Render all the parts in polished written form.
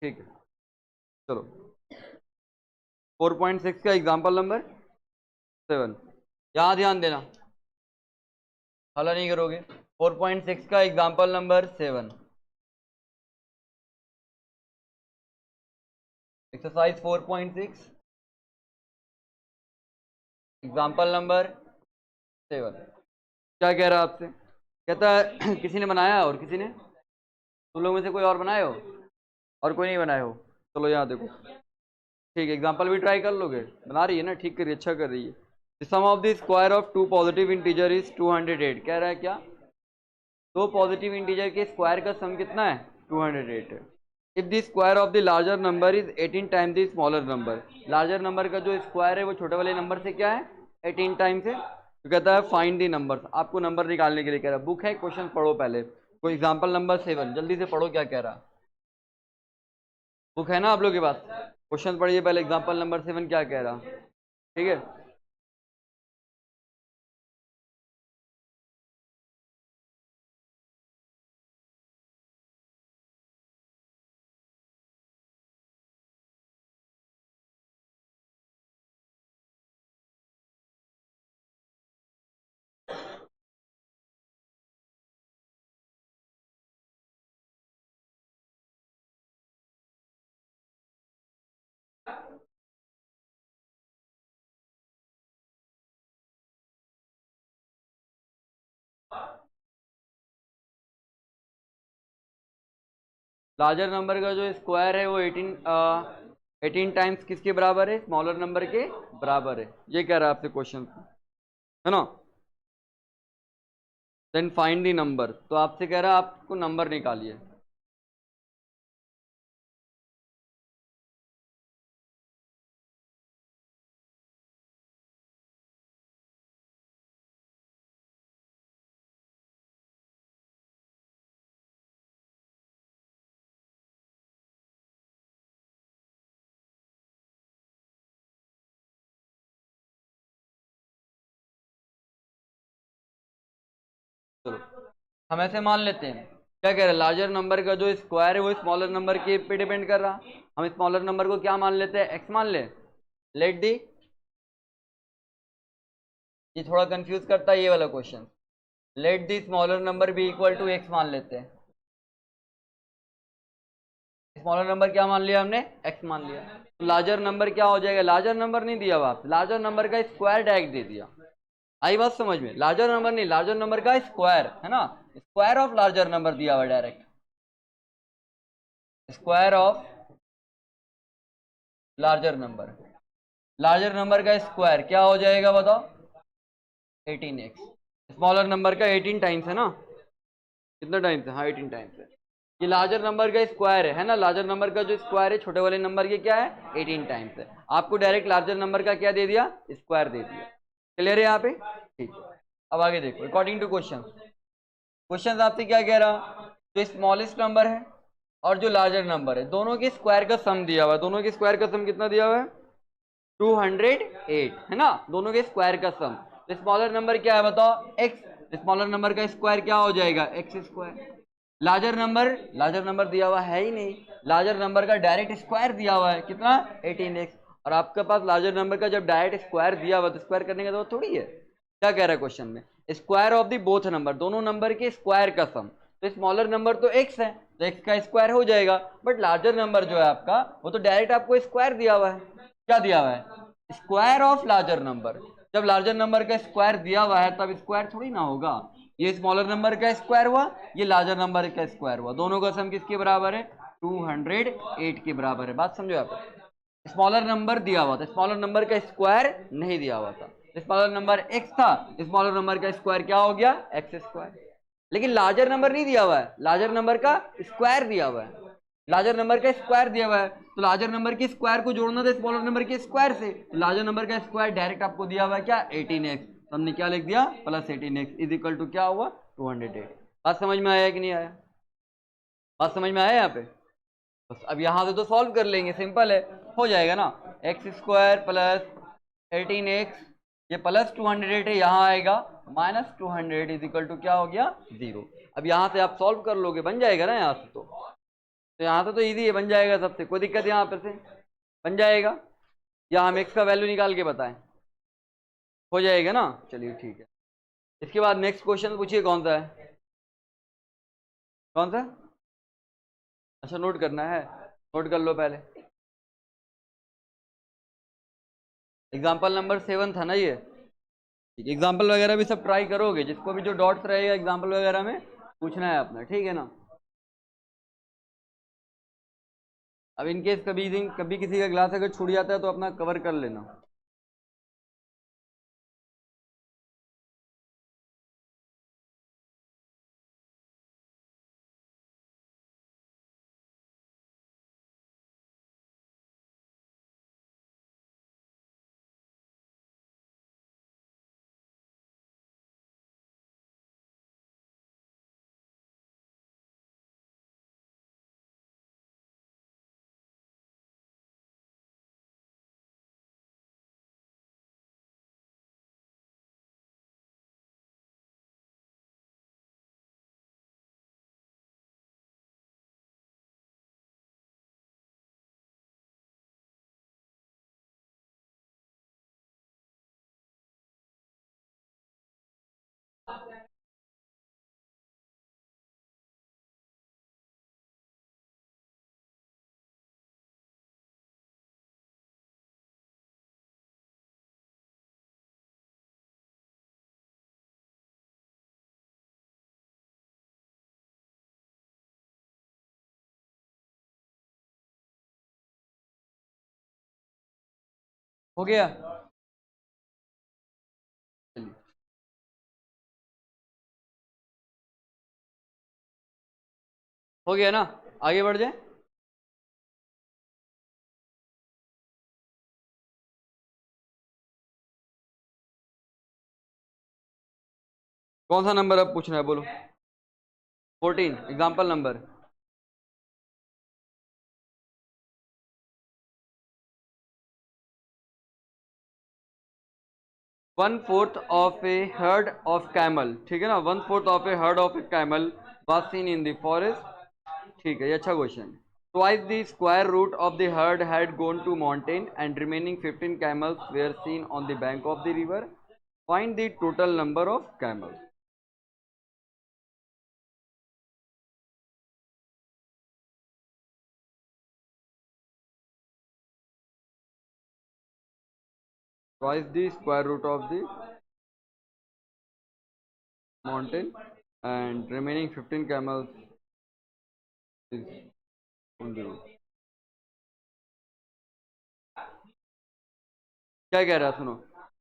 ठीक है, चलो 4.6 का एग्जाम्पल नंबर 7, यहाँ ध्यान देना, हला नहीं करोगे। 4.6 का example number 7, exercise 4.6 example number 7। क्या कह रहा है आपसे, कहता है किसी ने बनाया और किसी ने, तुम लोग में से कोई और बनाए हो और कोई नहीं बनाए हो, चलो यहाँ देखो, ठीक है एग्जाम्पल भी ट्राई कर लोगे, बना रही है ना, ठीक कर रही है, अच्छा कर रही है। The sum of the square of two positive integer is 208, कह रहा है क्या, दो पॉजिटिव इंटीजर के स्क्वायर का सम कितना है, 208 है। If the square of the larger number is 18 time the smaller number, larger number का जो स्क्वायर है वो छोटे वाले नंबर से क्या है, 18 टाइम्स है। तो कहता है फाइंड द नंबर, आपको नंबर निकालने के लिए कह रहा है। बुक है, क्वेश्चन पढ़ो पहले, कोई एग्जाम्पल नंबर 7 जल्दी से पढ़ो, क्या कह रहा, बुक है ना आप लोग के पास, क्वेश्चन पढ़िए पहले, एग्जाम्पल नंबर 7 क्या कह रहा, ठीक है। लार्जर नंबर का जो स्क्वायर है वो 18 टाइम्स किसके बराबर है, स्मॉलर नंबर के बराबर है, ये कह रहा है आपसे क्वेश्चन, है ना। देन फाइंड दी नंबर, तो आपसे कह रहा है आपको नंबर निकालिए। चलो हम ऐसे मान लेते हैं, क्या कह रहे हैं, लार्जर नंबर का जो स्क्वायर है वो स्मॉलर नंबर के पे डिपेंड कर रहा, हम स्मॉलर नंबर को क्या मान लेते हैं, एक्स मान ले। लेट दी, ये थोड़ा कंफ्यूज करता है ये वाला question, let the smaller number be equal to x मान लेते हैं। स्मॉलर नंबर क्या मान लिया हमने, एक्स मान लिया, तो लार्जर नंबर क्या हो जाएगा, लार्जर नंबर नहीं दिया हुआ, लार्जर नंबर का स्क्वायर डायरेक्ट दे दिया। आई बात समझ में, लार्जर नंबर नहीं, लार्जर नंबर का स्क्वायर है ना, स्क्वायर ऑफ लार्जर नंबर दिया हुआ direct, square of larger number, larger number का स्क्वायर क्या हो जाएगा बताओ, 18x, स्मॉलर नंबर का 18 टाइम्स है ना, कितना टाइम्स है, हाँ 18 टाइम्स है। ये लार्जर नंबर का स्क्वायर है ना, लार्जर नंबर का जो स्क्वायर है छोटे वाले नंबर के क्या है, 18 टाइम्स है। आपको डायरेक्ट लार्जर नंबर का क्या दे दिया, स्क्वायर दे दिया। क्लियर है यहाँ पे, ठीक है। अब आगे देखो, अकॉर्डिंग टू क्वेश्चन, क्वेश्चन आपसे क्या कह रहा, जो स्मॉलेस्ट नंबर है और जो लार्जर नंबर है दोनों के स्क्वायर का सम दिया हुआ है, दोनों के स्क्वायर का सम कितना दिया हुआ है, 208 है ना, दोनों के स्क्वायर का सम। तो स्मॉलर नंबर क्या है बताओ, एक्स, स्मॉलर नंबर का स्क्वायर क्या हो जाएगा, x square. Larger number, larger number दिया हुआ है ही नहीं, लार्जर नंबर का डायरेक्ट स्क्वायर दिया हुआ है कितना, 18x, और आपके पास लार्जर नंबर का जब डायरेक्ट स्क्वायर दिया हुआ तो स्क्वायर करने का तो थोड़ी है। क्या कह रहा है क्वेश्चन में, square of the both number, दोनों नंबर के स्क्वायर का सम, तो स्मॉलर नंबर तो x है तो x का स्क्वायर हो जाएगा, बट लार्जर नंबर जो है आपका वो तो डायरेक्ट आपको स्क्वायर दिया हुआ है, क्या दिया हुआ है, स्क्वायर ऑफ लार्जर नंबर। जब लार्जर नंबर का स्क्वायर दिया हुआ है तब स्क्वायर थोड़ी ना होगा, ये स्मॉलर नंबर का स्क्वायर हुआ, ये लार्जर नंबर का स्क्वायर हुआ, दोनों का सम किसके बराबर है, 208 के बराबर है। बात समझो आप, स्मॉलर नंबर दिया हुआ था, स्मॉलर नंबर का स्क्वायर नहीं दिया हुआ था, स्मॉलर नंबर एक्स था, स्मॉलर नंबर का स्क्वायर क्या हो गया, एक्स स्क्वायर। लेकिन लार्जर नंबर नहीं दिया हुआ है, लार्जर नंबर का स्क्वायर दिया हुआ है, लार्जर नंबर का स्क्वायर दिया हुआ है, तो लार्जर नंबर के स्क्वायर को जोड़ना था स्मॉलर नंबर के स्क्वायर से, तो लार्जर नंबर का स्क्वायर डायरेक्ट आपको दिया हुआ है क्या, 18x, तो हमने क्या लिख दिया, plus 18x is equal to क्या हुआ, 208। बात समझ में आया कि नहीं आया, बात समझ में आया यहाँ पे, बस अब यहाँ से तो सॉल्व कर लेंगे, सिंपल है, हो जाएगा ना, एक्स स्क्वायर प्लस 18x, ये प्लस 208 है, यहाँ आएगा माइनस 200 इज इक्वल टू क्या हो गया, 0। अब यहाँ से आप सॉल्व कर लोगे, बन जाएगा ना यहाँ से, तो तो यहाँ से तो इजी है, बन जाएगा सबसे, कोई दिक्कत यहाँ पर से बन जाएगा, या हम एक्स का वैल्यू निकाल के बताएं, हो जाएगा ना। चलिए ठीक है। इसके बाद नेक्स्ट क्वेश्चन पूछिए, कौन सा है, कौन सा? अच्छा नोट करना है, नोट कर लो पहले। एग्जाम्पल नंबर 7 था ना ये। एग्जाम्पल वगैरह भी सब ट्राई करोगे, जिसको भी जो डॉट्स रहेगा एग्जाम्पल वगैरह में पूछना है अपना, ठीक है ना। अब इनकेस कभी किसी का क्लास अगर छूट जाता है तो अपना कवर कर लेना। हो गया, चलिए हो गया ना, आगे बढ़ जाए। कौन सा नंबर अब पूछना है बोलो? 14 example number. One fourth of a herd of camel, ठीक है ना, one fourth of a herd of a camel was seen in the forest, ठीक है, ये अच्छा question. Twice the square root of the herd had gone to mountain and remaining 15 camels were seen on the bank of the river, find the total number of camels. Twice the square root of the mountain and remaining 15 camels is on the road। क्या कह रहा है सुनो,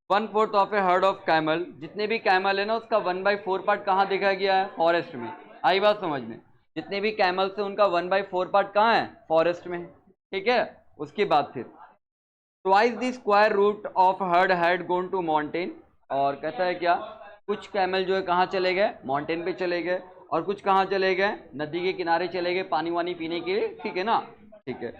one fourth of a herd of camel, जितने भी camel है ना उसका 1/4 पार्ट कहाँ देखा गया है? फॉरेस्ट में। आई बात समझ में? जितने भी कैमल से उनका 1/4 पार्ट कहाँ है? फॉरेस्ट में, ठीक है। उसके बाद फिर twice the square root of herd had gone to mountain, और कहता है क्या, कुछ कैमल जो है कहाँ चले गए? माउंटेन पे चले गए, और कुछ कहाँ चले गए? नदी के किनारे चले गए पानी वानी पीने के लिए, ठीक है ना, ठीक है।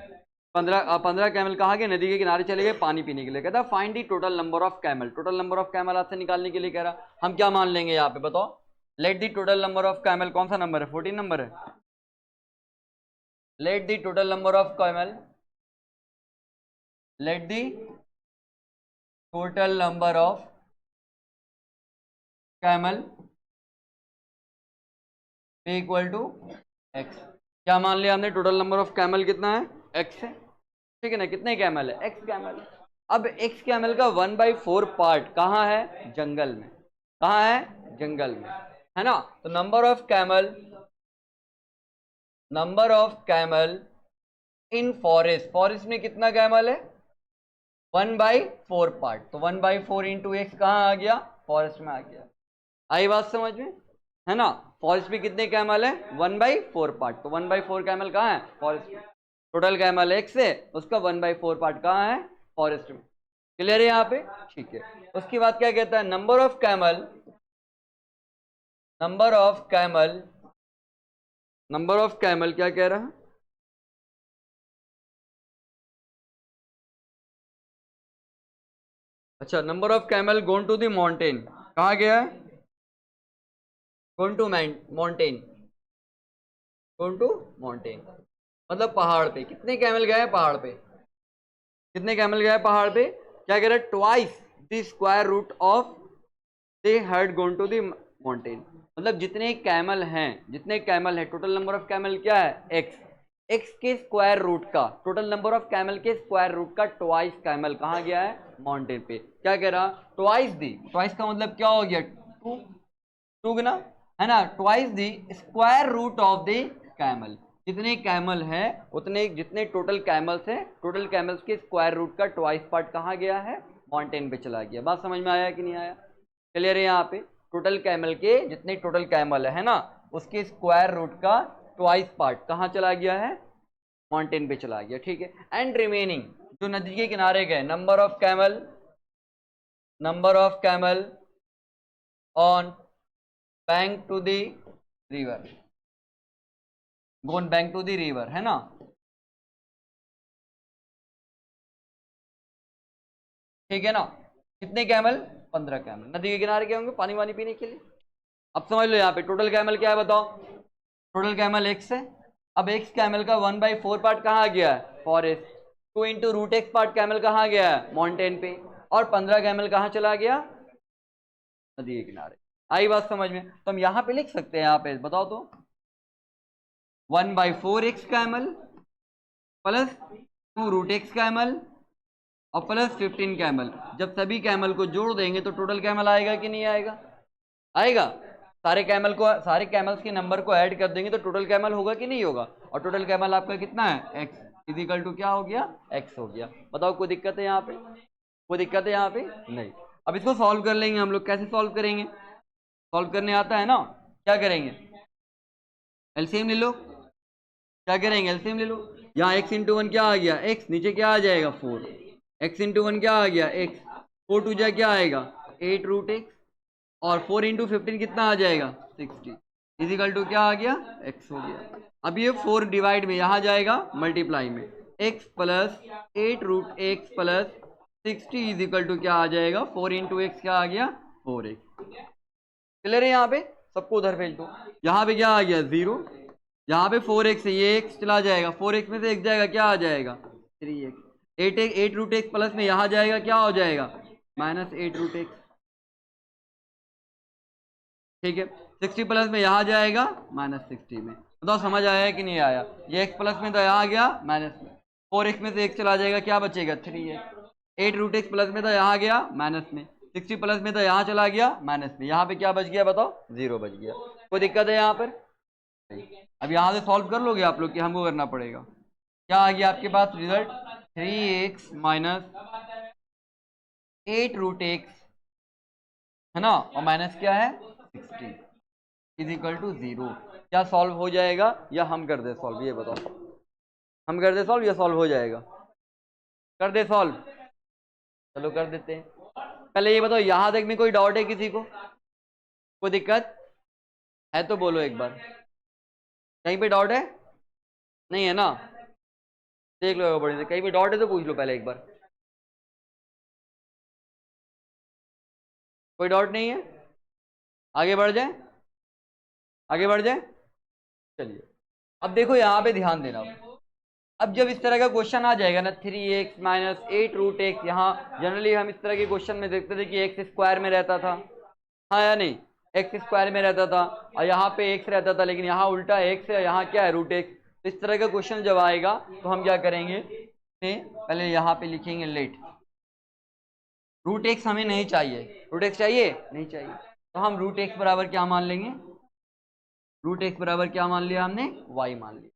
15 कैमल कहाँ गए? नदी के किनारे चले गए पानी पीने के लिए। कहता है find the total number of camel, total number of camel आपसे निकालने के लिए कह रहा। हम क्या मान लेंगे यहाँ पे बताओ? Let the total number of camel, कौन सा नंबर है? 14 नंबर है। Let the total number of camel, let the total number of camel equal to x. क्या मान लिया हमने? टोटल नंबर ऑफ कैमल कितना है? एक्स है, ठीक है ना। कितने कैमल है? X camel. अब एक्स कैमल का 1/4 पार्ट कहाँ है? जंगल में। कहाँ है? जंगल में, है ना। तो number of camel in forest, forest में कितना कैमल है? 1/4 पार्ट, तो 1/4 इंटू एक्स कहाँ आ गया? फॉरेस्ट में आ गया। आई बात समझ में? है ना। फॉरेस्ट में कितने कैमल है? 1/4 पार्ट, तो 1/4 कैमल कहाँ है? फॉरेस्ट में। टोटल कैमल एक्स है, उसका 1/4 पार्ट कहाँ है? फॉरेस्ट में। क्लियर है यहाँ पे? ठीक है। उसके बाद क्या कहता है? Number of camel, number of camel, number of camel क्या कह रहा है? अच्छा, number of camel gone to the mountain, कहाँ गया है? Gone to mountain, gone to mountain. मतलब पहाड़ पे कितने कैमल गए हैं पहाड़ पे, कितने कैमल गए पहाड़ पे, क्या कह रहा है, twice the square root of they had gone to the mountain. मतलब जितने कैमल हैं, जितने कैमल है, टोटल नंबर ऑफ कैमल क्या है, एक्स, एक्स के स्क्वायर रूट का, टोटल नंबर ऑफ कैमल के स्क्वायर रूट का ट्वाइस कैमल कहाँ गया है, माउंटेन पे। क्या कह रहा, ट्वाइस दी, ट्वाइस का मतलब क्या हो गया, टू, टू गुना, है ना, twice the square root of the camel, जितने कैमल है उतने, जितने टोटल कैमल्स है, टोटल कैमल्स के स्क्वायर रूट का ट्वाइस पार्ट कहाँ गया है, माउंटेन पे चला गया। बात समझ में आया कि नहीं आया, क्लियर है। यहाँ पे टोटल कैमल के जितने टोटल कैमल है ना, उसके स्क्वायर रूट का ट्वाइस पार्ट कहाँ चला गया है, माउंटेन पे चला गया, ठीक है। एंड रिमेनिंग जो नदी के किनारे गए, number of camel, number of camel on bank to the river, gone bank to the river, है ना, ठीक है ना। कितने कैमल, 15 कैमल नदी के किनारे के होंगे पानी वानी पीने के लिए। अब समझ लो यहाँ पे टोटल कैमल क्या है बताओ, टोटल कैमल एक्स है। अब एक्स कैमल का 1/4 पार्ट कहाँ गया है, forest, 2 into root x part camel कहाँ गया है, माउंटेन पे, और 15 कैमल कहाँ चला गया, नदी के किनारे। आई बात समझ में। तो हम यहाँ पे लिख सकते हैं, यहाँ पे बताओ तो, 1/4 x camel plus 2 root x camel और प्लस 15 कैमल। जब सभी कैमल को जोड़ देंगे तो टोटल कैमल आएगा कि नहीं आएगा, आएगा। सारे कैमल को, सारे कैमल्स के नंबर को ऐड कर देंगे तो टोटल कैमल होगा कि नहीं होगा, और टोटल कैमल आपका कितना है, एक्स, इजिकल टू क्या हो गया, एक्स हो गया। बताओ कोई दिक्कत है यहाँ पे, कोई दिक्कत है यहाँ पे, नहीं। अब इसको सॉल्व कर लेंगे हम लोग, कैसे सॉल्व करेंगे, सॉल्व करने आता है ना, क्या करेंगे, एलसीएम ले लो, क्या करेंगे, एलसीएम ले लो। यहाँ एक्स इंटू वन क्या आ गया, एक्स, नीचे क्या आ जाएगा 4, एक्स इंटू वन क्या आ गया एक्स, 4 टू जा क्या आएगा 8 रूट एक्स, और 4 इंटू 15 कितना आ जाएगा 60, इजिकल टू क्या आ गया, एक्स हो गया। अब ये 4 डिवाइड में यहाँ जाएगा मल्टीप्लाई में, x plus 8 root x plus 60 equal to क्या आ जाएगा, 4 इंटू एक्स क्या आ गया 4x। क्लियर है यहाँ पे, सबको उधर भेज दो। यहाँ पे क्या आ गया 0, यहाँ पे 4x है, ये x चला जाएगा, 4x में से x जाएगा क्या आ जाएगा 3x, 8 रूट एक्स प्लस में यहाँ जाएगा क्या हो जाएगा -8 रूट एक्स, ठीक है। 60 प्लस में यहाँ जाएगा -60 में। बताओ समझ आया कि नहीं आया, ये x प्लस में तो यहाँ गया माइनस में, 4x में से x चला जाएगा क्या बचेगा 3x, 8 रूट एक्स प्लस में तो यहाँ गया माइनस में, 60 प्लस में तो यहाँ चला गया माइनस में, यहाँ पे क्या बच गया बताओ 0 बच गया। कोई दिक्कत है यहाँ पर, अब यहाँ से सॉल्व कर लोगे आप लोग कि हमको करना पड़ेगा। क्या आ गया आपके पास result, 3x minus 8 root x, है ना, और माइनस क्या है 60 इज इक्वल टू 0। क्या सॉल्व हो जाएगा या हम कर दे सॉल्व, ये बताओ, हम कर दे सॉल्व या सॉल्व हो जाएगा, कर दे सॉल्व, चलो कर देते हैं। पहले ये बताओ यहाँ तक में कोई डाउट है किसी को, कोई दिक्कत है तो बोलो एक बार, कहीं पे डाउट है, नहीं है ना, देख लो बड़े से, कहीं पे डाउट है तो पूछ लो पहले एक बार, कोई डाउट नहीं है, आगे बढ़ जाए, आगे बढ़ जाए, चलिए। अब देखो यहाँ पे ध्यान देना, अब जब इस तरह का क्वेश्चन आ जाएगा ना 3x माइनस 8 रूट एक्स, यहाँ जनरली हम इस तरह के क्वेश्चन में देखते थे कि एक्स स्क्वायर में रहता था, हाँ या नहीं, एक्स स्क्वायर में रहता था और यहाँ पे एक्स रहता था, लेकिन यहाँ उल्टा एक्स है, यहाँ क्या है रूट एक्स। तो इस तरह का क्वेश्चन जब आएगा तो हम क्या करेंगे, पहले यहाँ पे लिखेंगे लेट, रूट एक्स हमें नहीं चाहिए, रूट एक्स चाहिए नहीं चाहिए, तो हम रूट एक्स बराबर क्या मान लेंगे, रूट एक्स बराबर क्या मान लिया हमने, वाई मान लिया,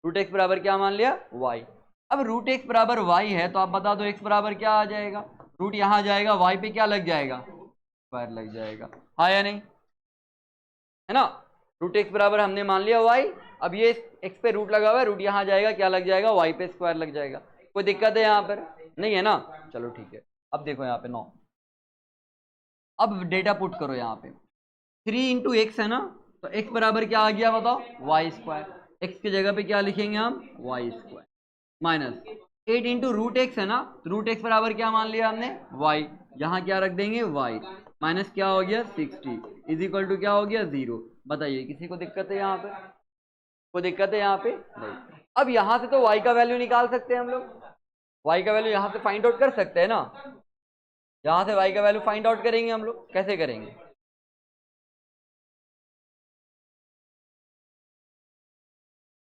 रूट एक्स बराबर क्या मान लिया वाई। अब रूट एक्स बराबर वाई है तो आप बता दो एक्स बराबर क्या आ जाएगा, रूट यहाँ जाएगा, वाई पे क्या लग जाएगा, स्क्वायर लग जाएगा, हाँ या नहीं, है ना। रूट एक्स बराबर हमने मान लिया वाई, अब ये एक्स पे रूट लगा हुआ है, रूट यहाँ जाएगा क्या लग जाएगा, वाई पे स्क्वायर लग जाएगा। कोई दिक्कत है यहाँ पर, नहीं है ना, चलो ठीक है। अब देखो यहाँ पे 9, अब डेटा पुट करो यहाँ पे, 3 इंटू एक्स है ना, तो x बराबर क्या आ गया बताओ वाई स्क्वायर, एक्स की जगह पे क्या लिखेंगे हम y square, minus 8 into root x है ना, तो रूट एक्स बराबर क्या मान लिया हमने y, यहाँ क्या रख देंगे y, माइनस क्या हो गया 60 इज इक्वल टू क्या हो गया 0। बताइए किसी को दिक्कत है यहाँ पे, कोई दिक्कत है यहाँ पे नहीं। अब यहां से तो y का वैल्यू निकाल सकते हैं हम लोग, y का वैल्यू यहां से फाइंड आउट कर सकते हैं ना, यहां से y का वैल्यू फाइंड आउट करेंगे हम लोग, कैसे करेंगे?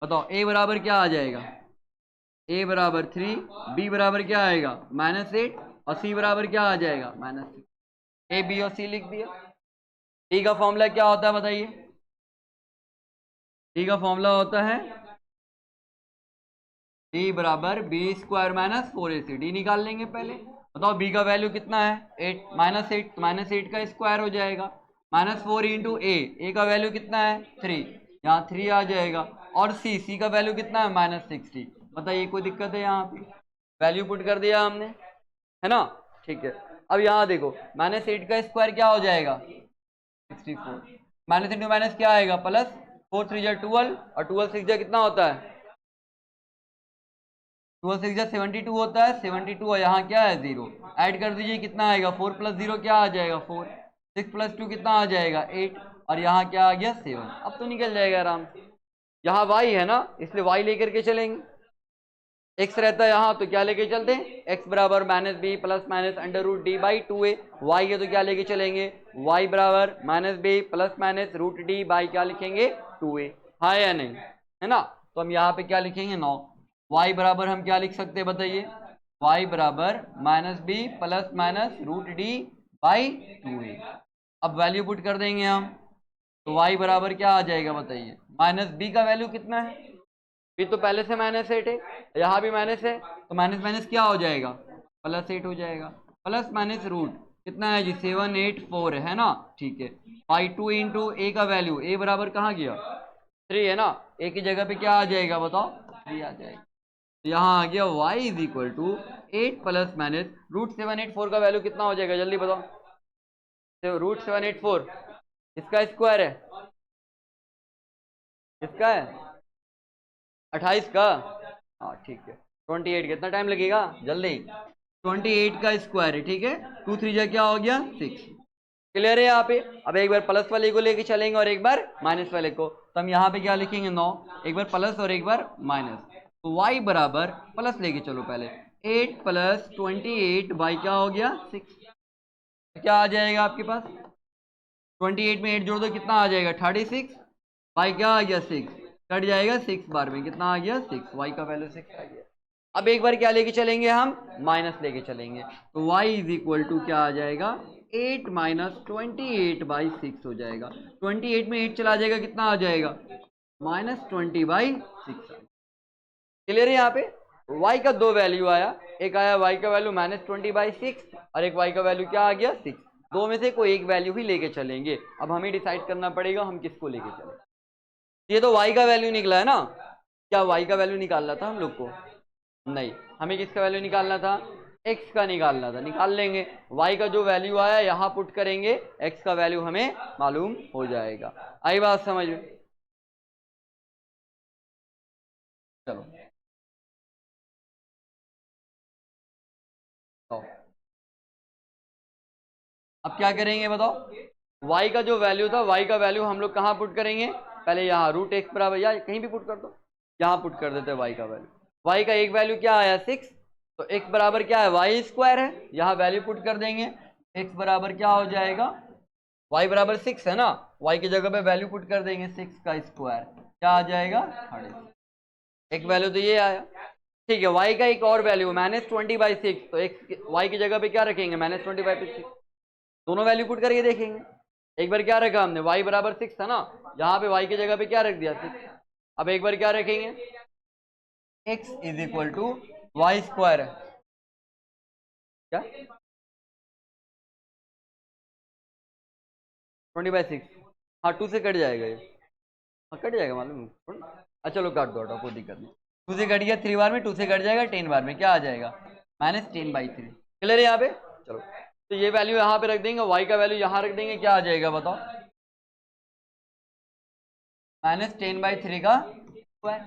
बताओ, a बराबर क्या आ जाएगा? a बराबर 3, b बराबर क्या आएगा -8, और c बराबर क्या आ जाएगा -6। a b और c लिख दिया। t का फॉर्मूला क्या होता है बताइए? t का फॉर्मूला होता है d बराबर b² माइनस 4ac। d निकाल लेंगे पहले। बताओ b का वैल्यू कितना है 8, -8 तो -8 का स्क्वायर हो जाएगा, -4 इंटू a का वैल्यू कितना है 3, यहाँ 3 आ जाएगा, और c का वैल्यू कितना है -60। बताइए कोई दिक्कत है? यहाँ पे वैल्यू पुट कर दिया हमने, है ना? ठीक है। अब यहाँ देखो -8 का स्क्वायर क्या हो जाएगा 64, माइनस इंटू माइनस क्या आएगा प्लस, 4 3 जा 12, और 12 6 जा कितना होता है 12 6 जा 72 होता है, 72, और यहाँ क्या है 0, ऐड कर दीजिए कितना आएगा 4 प्लस 0 क्या आ जाएगा 4, 6 प्लस 2 कितना आ जाएगा 8, और यहाँ क्या आ गया 7। अब तो निकल जाएगा आराम से। यहाँ y है ना, इसलिए y लेकर के चलेंगे, x रहता है यहाँ तो क्या लेके चलते हैं, x बराबर -b plus minus under root d by 2a, y है तो क्या लेके चलेंगे y बराबर -b plus minus root d by क्या लिखेंगे 2a। हाँ या नहीं, है ना? तो हम यहाँ पे क्या लिखेंगे 9। y बराबर हम क्या लिख सकते हैं बताइए, y बराबर -b plus minus root d by 2a। अब वैल्यू पुट कर देंगे हम, तो y बराबर क्या आ जाएगा बताइए, -b का वैल्यू कितना है, ये तो पहले से -8 है, यहाँ भी माइनस है, तो माइनस माइनस क्या हो जाएगा +8 हो जाएगा, प्लस माइनस रूट कितना है जी 784 है ना? ठीक है। बाई 2 इंटू ए का वैल्यू, ए बराबर कहाँ गया 3 है ना, ए की जगह पे क्या आ जाएगा बताओ 3 आ जाएगा। तो यहाँ आ गया y is equal to 8 plus minus root 784 का वैल्यू कितना हो जाएगा जल्दी बताओ, तो रूट 784 इसका स्क्वायर है, इसका है 28 का, हाँ ठीक है 28, कितना टाइम लगेगा जल्दी, 28 का स्क्वायर है, ठीक है। 2 3 जा क्या हो गया 6, क्लियर है यहाँ पे? अब एक बार प्लस वाले को लेके चलेंगे और एक बार माइनस वाले को, तो हम यहाँ पे क्या लिखेंगे 9, एक बार प्लस और एक बार माइनस, तो y बराबर प्लस लेके चलो पहले, 8 प्लस 28 बाई क्या हो गया 6, तो क्या आ जाएगा आपके पास 28 में 8 जोड़ दो कितना आ जाएगा 36, बाई क्या आ गया 6, कट जाएगा 6 बार में कितना आ गया 6, y का वैल्यू 6 आ गया। अब एक बार क्या लेके चलेंगे हम माइनस लेके चलेंगे, तो y इज इक्वल टू क्या आ जाएगा 8 माइनस 28 बाई 6 हो जाएगा, 28 में 8 चला जाएगा कितना आ जाएगा -20 बाई 6। क्लियर है? यहाँ पे y का दो वैल्यू आया, एक आया y का वैल्यू -20 बाई 6, और एक y का वैल्यू क्या आ गया 6, दो में से कोई एक वैल्यू ही लेके चलेंगे। अब हमें डिसाइड करना पड़ेगा हम किसको लेके चलें। ये तो y का वैल्यू निकला है ना, क्या y का वैल्यू निकालना था हम लोग को? नहीं, हमें किसका वैल्यू निकालना था x का निकालना था, निकाल लेंगे। y का जो वैल्यू आया यहाँ पुट करेंगे, x का वैल्यू हमें मालूम हो जाएगा। आई बात समझ में? चलो तो अब क्या करेंगे बताओ, y का जो वैल्यू था y का वैल्यू हम लोग कहाँ पुट करेंगे, पहले यहाँ रूट x बराबर या कहीं भी पुट कर दो, यहाँ पुट कर देते हैं y का वैल्यू, y का एक वैल्यू क्या आया 6, तो x बराबर क्या है y स्क्वायर है, यहाँ वैल्यू पुट कर देंगे, x बराबर क्या हो जाएगा y बराबर 6 है ना, y की जगह पे वैल्यू पुट कर देंगे 6 का स्क्वायर क्या आ जाएगा 30, एक वैल्यू तो ये आया। ठीक है, y का एक और वैल्यू -20 बाई 6, तो x y की जगह पे क्या रखेंगे -20 बाई 6, दोनों वैल्यू पुट करके देखेंगे। एक बार क्या रखा हमने y बराबर 6 था ना, यहाँ पे y की जगह पे क्या रख दिया 6, अब एक बार क्या रखेंगे x is equal to y square है क्या 20/6, हाँ 2 से कट जाएगा ये, हाँ कट जाएगा मालूम। अच्छा चलो काट दो, कोई दिक्कत नहीं, 2 से कट गया 3 बार में, 2 से कट जाएगा 10 बार में क्या आ जाएगा -10/3। क्लियर है यहाँ पे? चलो तो ये वैल्यू यहाँ पे रख देंगे, y का वैल्यू यहाँ रख देंगे, क्या आ जाएगा बताओ -10/3 का स्क्वायर,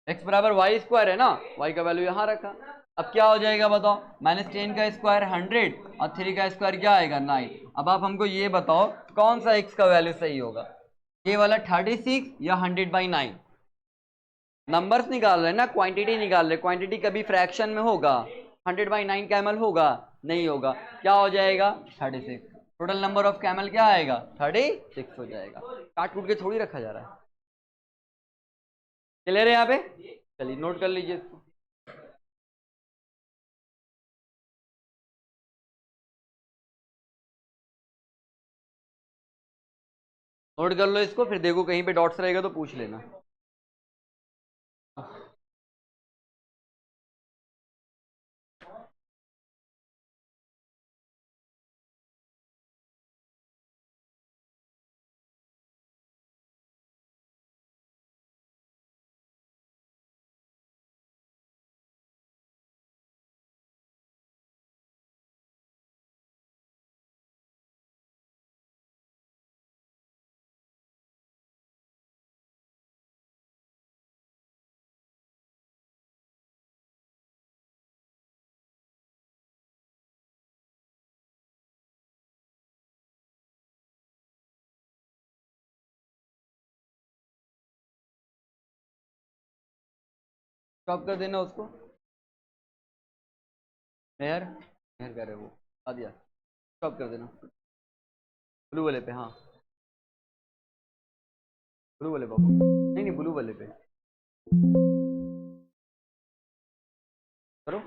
x बराबर वाई स्क्वायर है ना, y का वैल्यू यहाँ रखा। अब क्या हो जाएगा बताओ -10 का स्क्वायर 100 और 3 का स्क्वायर क्या आएगा 9। अब आप हमको ये बताओ कौन सा x का वैल्यू सही होगा, ये वाला 36 या 100/9, नंबर्स निकाल रहे हैं ना, क्वांटिटी निकाल रहे। क्वांटिटी कभी फ्रैक्शन में होगा? 100/9 कैमल होगा? नहीं होगा। क्या हो जाएगा? 36। टोटल नंबर ऑफ कैमल क्या आएगा? 36 हो जाएगा। काट कूट के थोड़ी रखा जा रहा है। क्लियर है यहाँ पे? चलिए नोट कर लीजिए इसको। नोट कर लो इसको, फिर देखो कहीं पे डॉट्स रहेगा तो पूछ लेना। स्टॉप कर देना उसको। मेहर, मेहर कर रहे वो, आ दिया। स्टॉप कर देना ब्लू वाले पे। हाँ ब्लू वाले बाबू, नहीं नहीं ब्लू वाले पे करो।